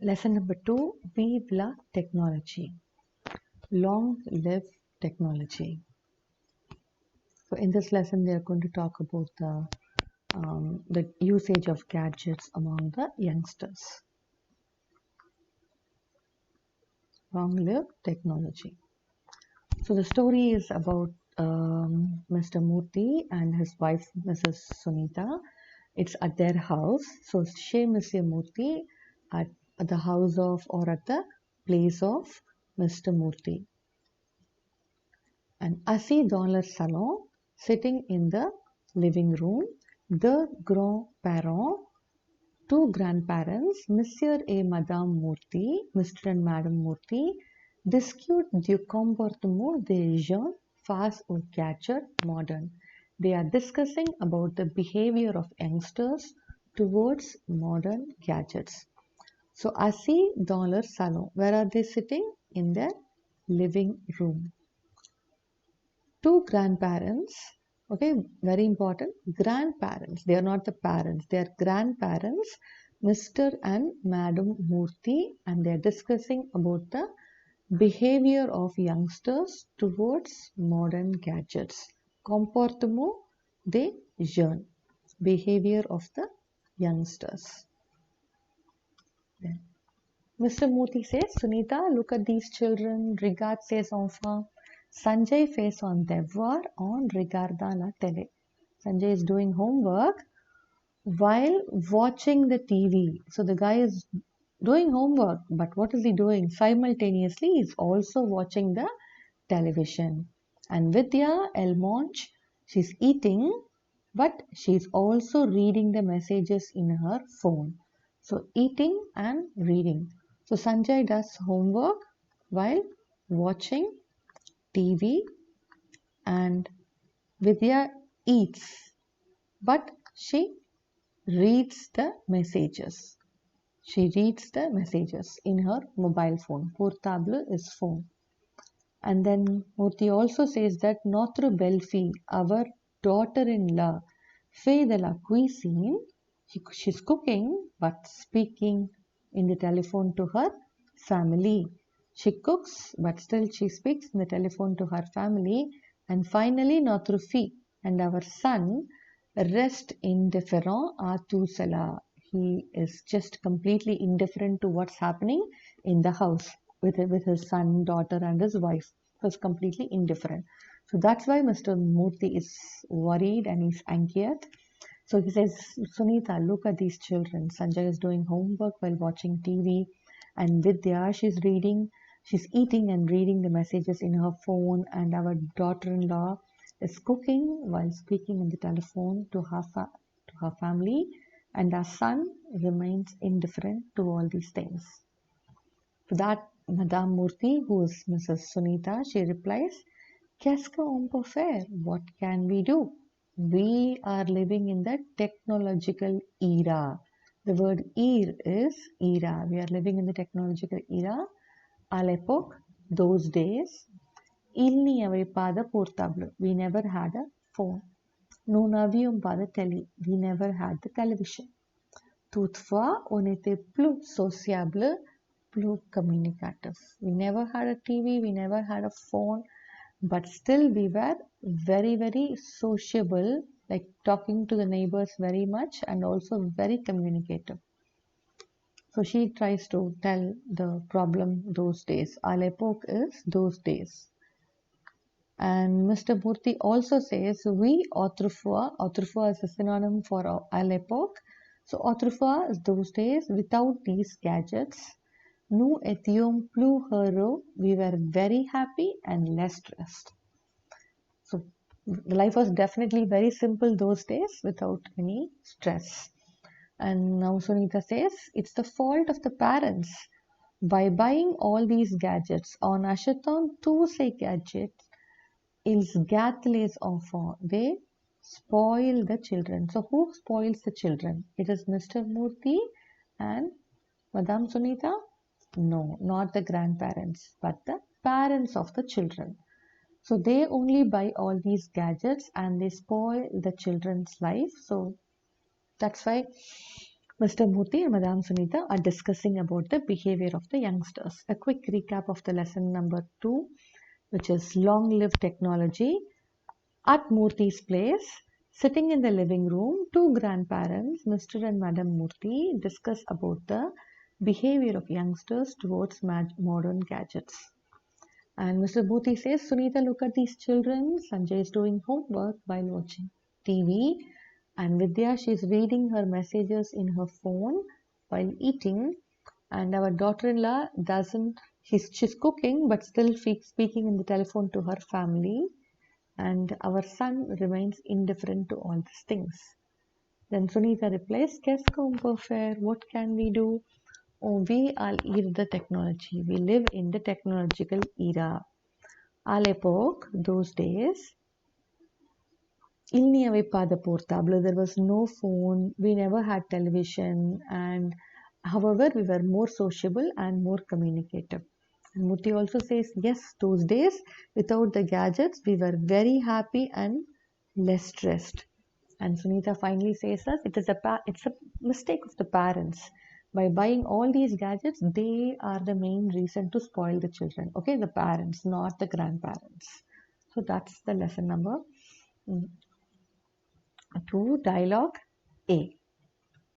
Lesson number 2, Vive la technology. Long live technology. So in this lesson, we are going to talk about the usage of gadgets among the youngsters. Long live technology. So the story is about Mr. Murthy and his wife, Mrs. Sunita. It's at their house. So chez Monsieur Murthy at the house of or at the place of Mr. Murthy. And assis dans le salon, sitting in the living room, the grands-parents, two grandparents, Monsieur et Madame Murthy, Mr. and Madame Murthy, discutent du comportement des jeunes face aux gadgets modernes. They are discussing about the behavior of youngsters towards modern gadgets. So, assis dans leur salon. Where are they sitting? In their living room. Two grandparents, okay, very important, grandparents, they are not the parents, they are grandparents, Mr. and Madam Murthy, and they are discussing about the behavior of youngsters towards modern gadgets. Comportement des jeunes, behavior of the youngsters. Then, Mr. Murthy says, Sunita, look at these children, regarde ces enfants. Sanjay fait son devoir en regardant la télé. Sanjay is doing homework while watching the TV. So the guy is doing homework, but what is he doing? Simultaneously, he's also watching the television. And Vidya Elmonch, she's eating, but she's also reading the messages in her phone. So eating and reading. So Sanjay does homework while watching TV, and Vidya eats, but she reads the messages. She reads the messages in her mobile phone. Portable is phone. And then Murthy also says that notre belle-fille, our daughter-in-law, fait de la cuisine. She's cooking but speaking in the telephone to her family. She cooks, but still she speaks in the telephone to her family. And finally, notre fille and our son rest indifferent à tout cela. He is just completely indifferent to what's happening in the house with his son, daughter, and his wife. He was completely indifferent. So that's why Mr. Murthy is worried and he's anxious. So he says, Sunita, look at these children. Sanjay is doing homework while watching TV, and Vidya, she's eating and reading the messages in her phone, and our daughter-in-law is cooking while speaking on the telephone to her family, and our son remains indifferent to all these things. To that, Madame Murthy, who is Mrs. Sunita, she replies, Qu'est-ce qu'on peut faire? What can we do? We are living in the technological era. The word er is era. We are living in the technological era. À l'époque, those days, il n'y avait pas de portable. We never had a phone. Nous n'avions pas de télé. We never had the television. Toutefois, on était plus sociable, plus communicative. We never had a TV, we never had a phone, but still we were very, very sociable, like talking to the neighbors very much and also very communicative. So she tries to tell the problem those days. À l'époque is those days. And Mr. Murthy also says, we autrefois is a synonym for à l'époque. So autrefois is those days without these gadgets. Nous étions plus heureux. We were very happy and less stressed. So life was definitely very simple those days without any stress. And now Sunita says it's the fault of the parents. By buying all these gadgets, en achetant tous ces gadgets, ils gâtent les enfants. They spoil the children. So who spoils the children? It is Mr. Murthy and Madame Sunita? No, not the grandparents, but the parents of the children. So they only buy all these gadgets and they spoil the children's life. So that's why Mr. Murthy and Madame Sunita are discussing about the behavior of the youngsters. A quick recap of the lesson number 2, which is long live technology. At Murthy's place, sitting in the living room, two grandparents, Mr. and Madam Murthy, discuss about the behavior of youngsters towards modern gadgets. And Mr. Murthy says, Sunita, look at these children. Sanjay is doing homework while watching TV. And Vidya, she's reading her messages in her phone while eating. And our daughter-in-law doesn't, she's cooking but still speaking in the telephone to her family. And our son remains indifferent to all these things. Then Sunita replies, Qu'est-ce qu'on peut faire? What can we do? Oh, we all eat the technology. We live in the technological era. À l'époque, those days, il n'y avait pas de portable. There was no phone. We never had television. And however, we were more sociable and more communicative. And Muti also says, yes, those days, without the gadgets, we were very happy and less stressed. And Sunita finally says that it's a mistake of the parents. By buying all these gadgets, they are the main reason to spoil the children. Okay, the parents, not the grandparents. So that's the lesson number 2, dialogue A.